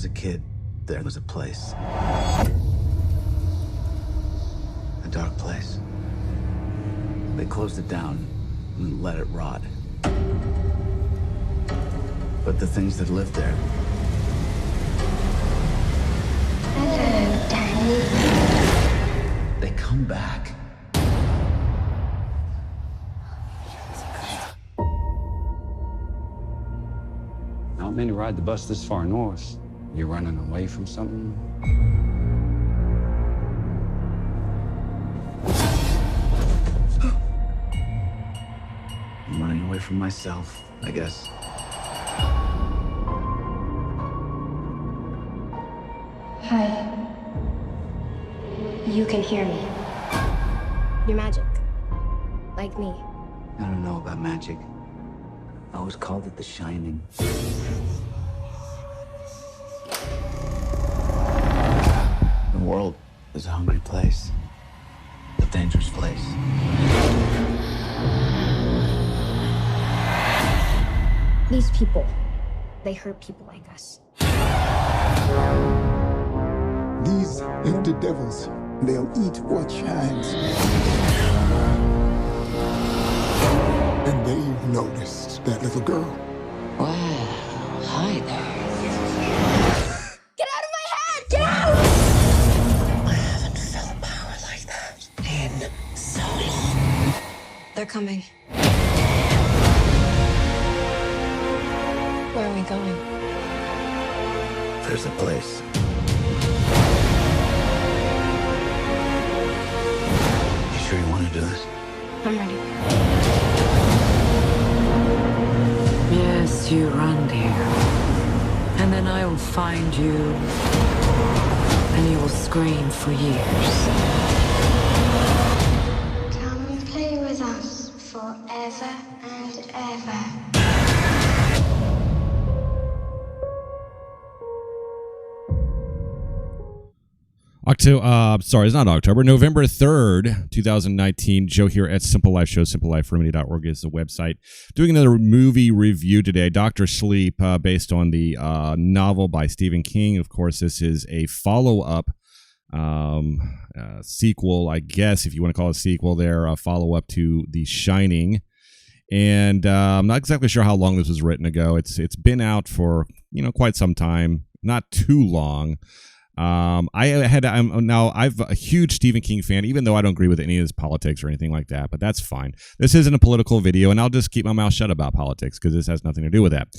was a kid, there was a place. A dark place. They closed it down and let it rot. But the things that lived there... Hello, Danny. They come back. Not many ride the bus this far north. You're running away from something? I'm running away from myself, I guess. Hi. You can hear me. You're magic. Like me. I don't know about magic. I always called it the Shining. The world is a hungry place. A dangerous place. These people, they hurt people like us. These empty devils, they'll eat what shines. And they've noticed that little girl. Wow, hi there. Get out of my head! Get out! I haven't felt power like that in so long. They're coming. Where are we going? There's a place. You sure you want to do this? I'm ready. Yes, you run, dear. And then I will find you, and you will scream for years. Come and play with us forever and ever. It's not October, November 3rd, 2019. Joe here at Simple Life Show. SimpleLifeRemedy.org is the website. Doing another movie review today, Dr. Sleep, based on the novel by Stephen King. Of course, this is a follow-up sequel, I guess, if you want to call it a sequel there, a follow-up to The Shining. And I'm not exactly sure how long this was written ago. It's been out for, quite some time, not too long. I'm a huge Stephen King fan, even though I don't agree with any of his politics or anything like that, but that's fine. This isn't a political video, and I'll just keep my mouth shut about politics because this has nothing to do with that.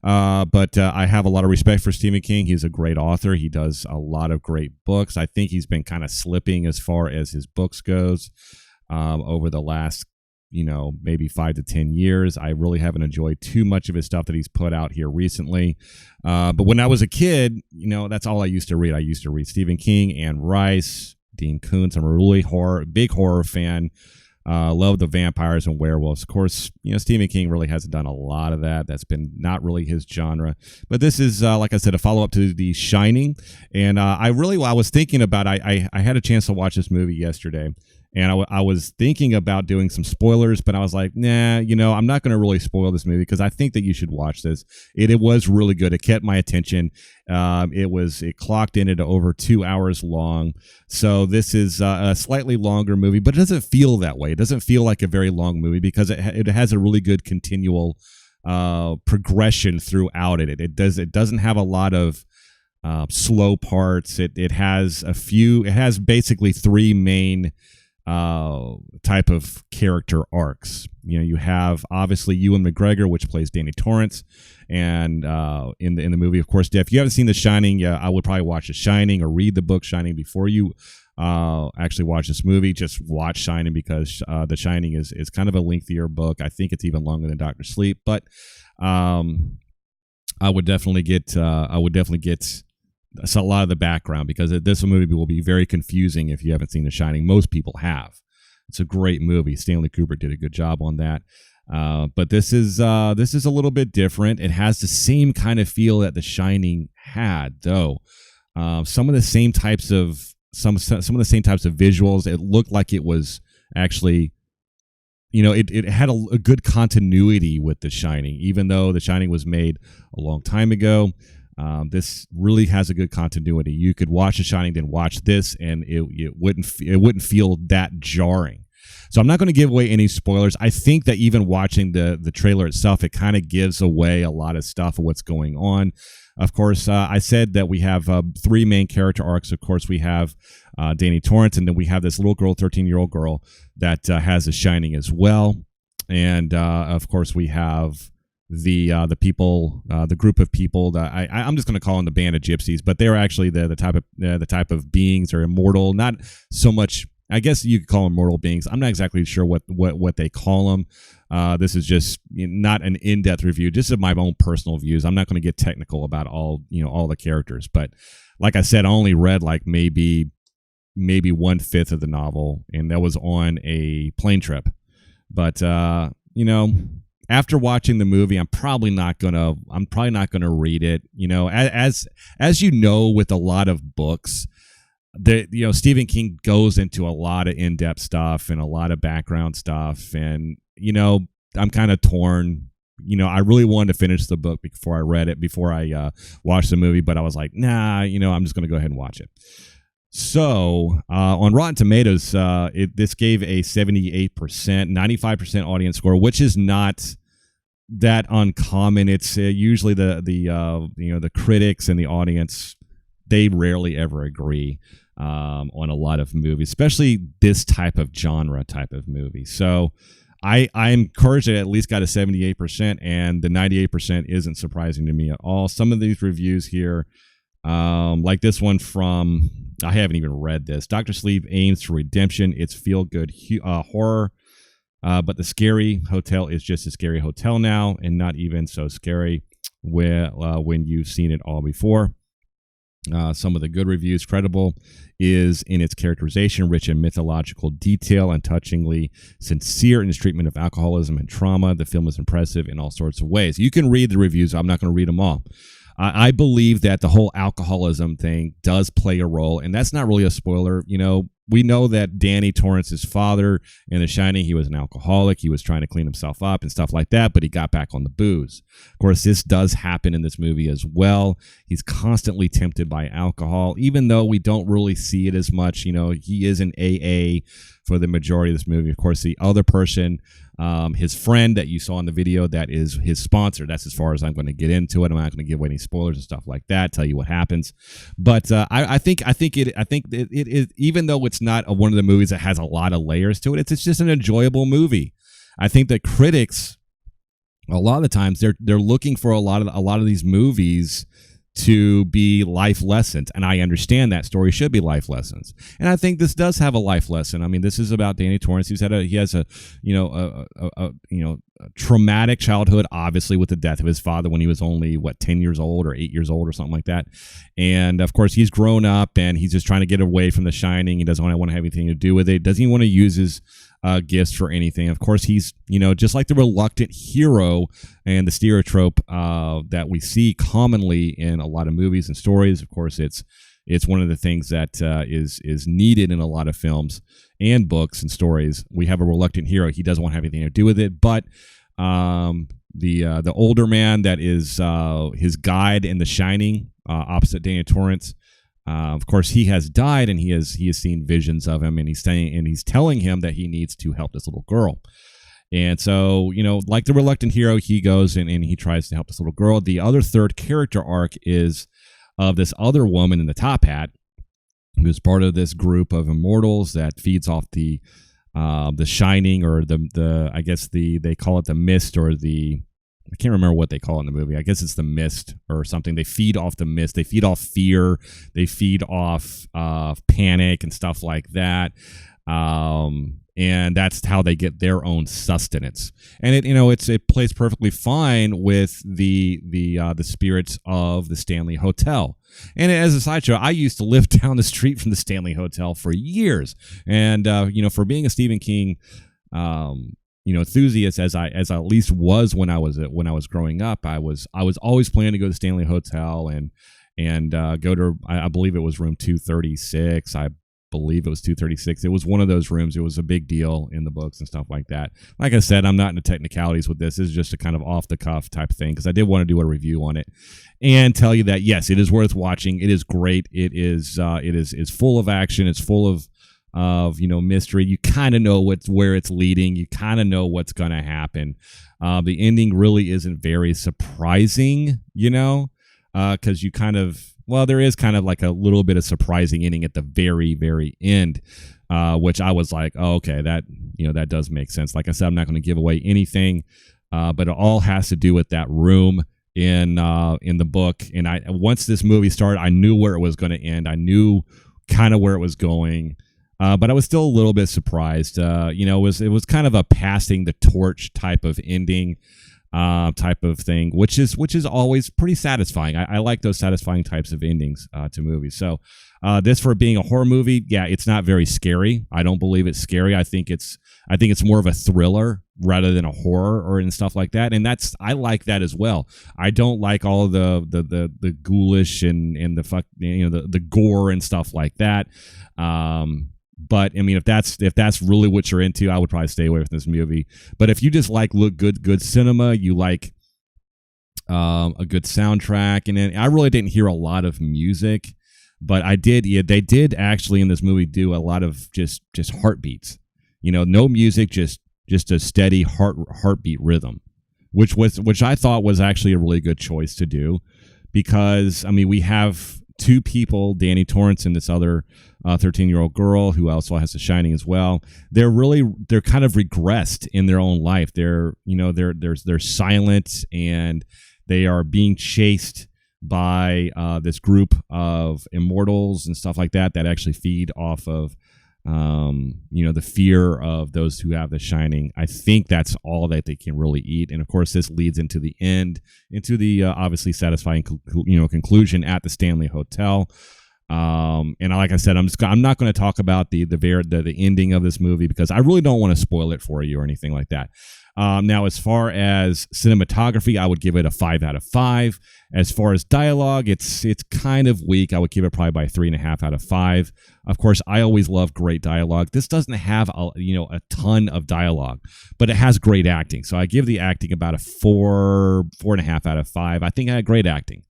But I have a lot of respect for Stephen King. He's a great author. He does a lot of great books. I think he's been kind of slipping as far as his books goes over the last maybe 5 to 10 years. I really haven't enjoyed too much of his stuff that he's put out here recently. But when I was a kid, that's all I used to read. I used to read Stephen King, Anne Rice, Dean Koontz. I'm a really big horror fan. Love the vampires and werewolves. Of course, Stephen King really hasn't done a lot of that. That's been not really his genre. But this is, like I said, a follow-up to The Shining. And I was thinking about, I had a chance to watch this movie yesterday. And I was thinking about doing some spoilers, but I was like, nah, I'm not going to really spoil this movie because I think that you should watch this. It was really good. It kept my attention. It clocked in at over 2 hours long. So this is a slightly longer movie, but it doesn't feel that way. It doesn't feel like a very long movie because it has a really good continual progression throughout it. It doesn't have a lot of slow parts. It has basically three main type of character arcs. You have obviously Ewan McGregor, which plays Danny Torrance, and in the movie, of course, if you haven't seen The Shining, I would probably watch The Shining or read the book Shining before you actually watch this movie. Just watch Shining because The Shining is kind of a lengthier book. I think it's even longer than Dr. Sleep, but I would definitely get a lot of the background because this movie will be very confusing if you haven't seen The Shining. Most people have. It's a great movie. Stanley Kubrick did a good job on that. But this is a little bit different. It has the same kind of feel that The Shining had, though. Some of the same types of visuals. It looked like it was actually, it had a good continuity with The Shining, even though The Shining was made a long time ago. This really has a good continuity. You could watch The Shining, then watch this, and it wouldn't feel that jarring. So I'm not going to give away any spoilers. I think that even watching the trailer itself, it kind of gives away a lot of stuff of what's going on. Of course, I said that we have 3 main character arcs. Of course, we have Danny Torrance, and then we have this little girl, 13-year-old girl, that has The Shining as well. And of course, we have the people, the group of people that I'm just going to call them the band of gypsies, but they're actually the type of beings are immortal. Not so much. I guess you could call them mortal beings. I'm not exactly sure what they call them. This is just not an in-depth review, just of my own personal views. I'm not going to get technical about all the characters, but like I said, I only read like maybe 1/5 of the novel, and that was on a plane trip. But after watching the movie, I'm probably not gonna read it. As you know, with a lot of books, Stephen King goes into a lot of in-depth stuff and a lot of background stuff, and I'm kind of torn. I really wanted to finish the book before I read it, before I watched the movie, but I was like, nah, I'm just gonna go ahead and watch it. So on Rotten Tomatoes, this gave a 78%, 95% audience score, which is not that uncommon. It's usually the critics and the audience, they rarely ever agree on a lot of movies, especially this type of genre type of movie. So I'm encouraged that it at least got a 78%, and the 98% isn't surprising to me at all. Some of these reviews here, like this one from, I haven't even read this. Dr. Sleep aims for redemption. It's feel-good horror, but the scary hotel is just a scary hotel now, and not even so scary when you've seen it all before. Some of the good reviews. Credible is in its characterization, rich in mythological detail, and touchingly sincere in its treatment of alcoholism and trauma. The film is impressive in all sorts of ways. You can read the reviews. I'm not going to read them all. I believe that the whole alcoholism thing does play a role, and that's not really a spoiler. We know that Danny Torrance's father in The Shining, he was an alcoholic. He was trying to clean himself up and stuff like that, but he got back on the booze. Of course, this does happen in this movie as well. He's constantly tempted by alcohol, even though we don't really see it as much. He is in AA for the majority of this movie. Of course, the other person, his friend that you saw in the video, that is his sponsor. That's as far as I'm going to get into it. I'm not going to give away any spoilers and stuff like that, tell you what happens. But I think it is, even though it's not one of the movies that has a lot of layers to it, it's just an enjoyable movie. I think that critics, a lot of the times, they're looking for a lot of these movies to be life lessons, and I understand that story should be life lessons, and I think this does have a life lesson. I mean, this is about Danny Torrance. He has a traumatic childhood, obviously, with the death of his father when he was only 10 years old or 8 years old or something like that. And of course, he's grown up and he's just trying to get away from The Shining. He doesn't want to have anything to do with it. Doesn't even want to use his gifts for anything. Of course, he's just like the reluctant hero and the stereotype that we see commonly in a lot of movies and stories. Of course, it's one of the things that is needed in a lot of films and books and stories. We have a reluctant hero. He doesn't want to have anything to do with it, but the older man that is his guide in The Shining, opposite Danny Torrance, of course, he has died, and he has seen visions of him, and he's telling him that he needs to help this little girl. And so, like the reluctant hero, he goes and he tries to help this little girl. The other third character arc is of this other woman in the top hat, who's part of this group of immortals that feeds off the Shining, or I guess they call it the mist, or I can't remember what they call it in the movie. I guess it's the mist or something. They feed off the mist. They feed off fear. They feed off panic and stuff like that. And that's how they get their own sustenance. And it plays perfectly fine with the spirits of the Stanley Hotel. And as a sideshow, I used to live down the street from the Stanley Hotel for years. And for being a Stephen King enthusiast, as I at least was when I was growing up, I was always planning to go to the Stanley Hotel and go to, I believe it was room 236. I believe it was 236. It was one of those rooms. It was a big deal in the books and stuff like that. Like I said, I'm not into technicalities with this. This is just a kind of off the cuff type thing because I did want to do a review on it and tell you that yes, it is worth watching. It is great. It is full of action. It's full of mystery. You kind of know where it's leading. You kind of know what's going to happen. The ending really isn't very surprising, because you kind of, well, there is kind of like a little bit of surprising ending at the very, very end, which I was like, oh, okay, that does make sense. Like I said, I'm not going to give away anything, but it all has to do with that room in the book. And once this movie started, I knew where it was going to end. I knew kind of where it was going. But I was still a little bit surprised. It was kind of a passing the torch type of ending, type of thing, which is always pretty satisfying. I like those satisfying types of endings to movies. So this, for being a horror movie, yeah, it's not very scary. I don't believe it's scary. I think it's more of a thriller rather than a horror or and stuff like that. And I like that as well. I don't like all the ghoulish and the gore and stuff like that. But I mean, if that's really what you're into, I would probably stay away from this movie. But if you just like good cinema, you like a good soundtrack, and then I really didn't hear a lot of music, but I did. Yeah, they did actually in this movie do a lot of just heartbeats. No music, just a steady heartbeat rhythm, which I thought was actually a really good choice to do, because I mean we have two people, Danny Torrance and this other 13-year-old girl who also has The Shining as well. They're kind of regressed in their own life. They're silent, and they are being chased by this group of immortals and stuff like that actually feed off of the fear of those who have The Shining. I think that's all that they can really eat. And of course, this leads into the end, into the obviously satisfying conclusion at the Stanley Hotel. And like I said, I'm not going to talk about the ending of this movie because I really don't want to spoil it for you or anything like that. Now, as far as cinematography, I would give it a 5 out of 5. As far as dialogue, it's kind of weak. I would give it probably by 3.5 out of 5. Of course, I always love great dialogue. This doesn't have a ton of dialogue, but it has great acting. So I give the acting about a 4.5 out of 5. I think I had great acting.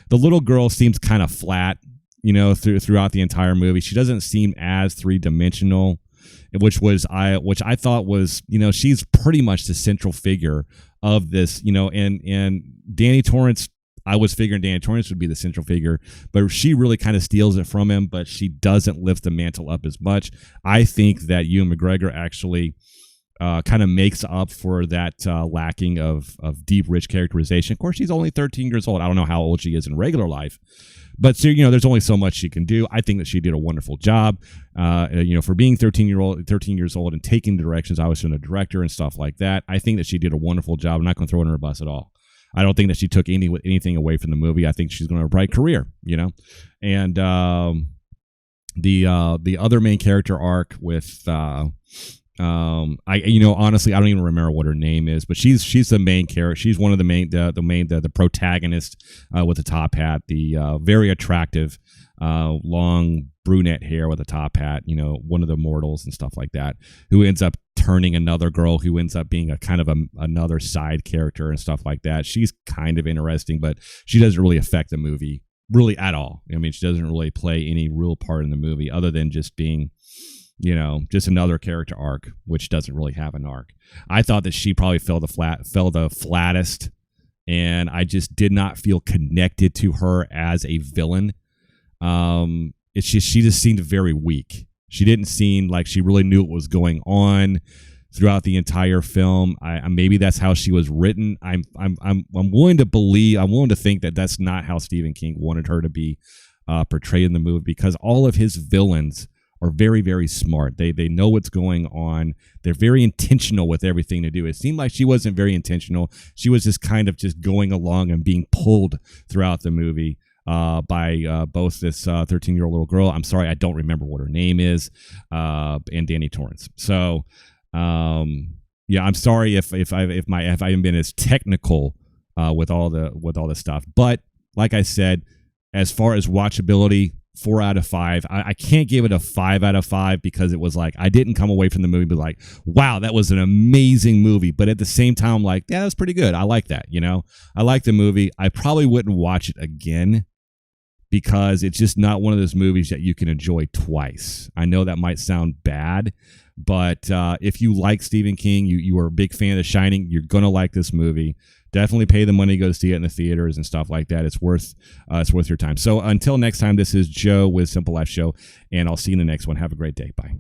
The little girl seems kind of flat, throughout the entire movie. She doesn't seem as three-dimensional, which I thought was, she's pretty much the central figure of this, and Danny Torrance, I was figuring Danny Torrance would be the central figure, but she really kind of steals it from him, but she doesn't lift the mantle up as much. I think that Ewan McGregor actually kind of makes up for that lacking of deep, rich characterization. Of course, she's only 13 years old. I don't know how old she is in regular life, but so, there's only so much she can do. I think that she did a wonderful job, for being 13 years old and taking the directions I was from the director and stuff like that. I think that she did a wonderful job. I'm not going to throw her in her bus at all. I don't think that she took anything away from the movie. I think she's going to have a bright career, and the other main character arc with honestly I don't even remember what her name is, but she's the main character. She's one of the protagonist with the top hat, the very attractive long brunette hair with a top hat, one of the mortals and stuff like that, who ends up turning another girl who ends up being a kind of another side character and stuff like that. She's kind of interesting, but she doesn't really affect the movie really at all. I mean, she doesn't really play any real part in the movie other than just being just another character arc, which doesn't really have an arc. I thought that she probably fell the flattest, and I just did not feel connected to her as a villain. She just seemed very weak. She didn't seem like she really knew what was going on throughout the entire film. Maybe that's how she was written. I'm willing to believe. I'm willing to think that that's not how Stephen King wanted her to be portrayed in the movie, because all of his villains are very, very smart. They know what's going on. They're very intentional with everything they do. It seemed like she wasn't very intentional. She was just kind of just going along and being pulled throughout the movie by both this 13-year-old little girl. I'm sorry, I don't remember what her name is, and Danny Torrance. So, yeah, I'm sorry if I haven't been as technical with all this stuff. But like I said, as far as watchability, 4 out of 5. I can't give it a 5 out of 5 because it was like, I didn't come away from the movie but like, wow, that was an amazing movie. But at the same time, I'm like, yeah, that was pretty good. I like that, you know? I like the movie. I probably wouldn't watch it again because it's just not one of those movies that you can enjoy twice. I know that might sound bad, but if you like Stephen King, you are a big fan of The Shining, you're going to like this movie. Definitely pay the money to go see it in the theaters and stuff like that. It's worth your time. So until next time, this is Joe with Simple Life Show, and I'll see you in the next one. Have a great day. Bye.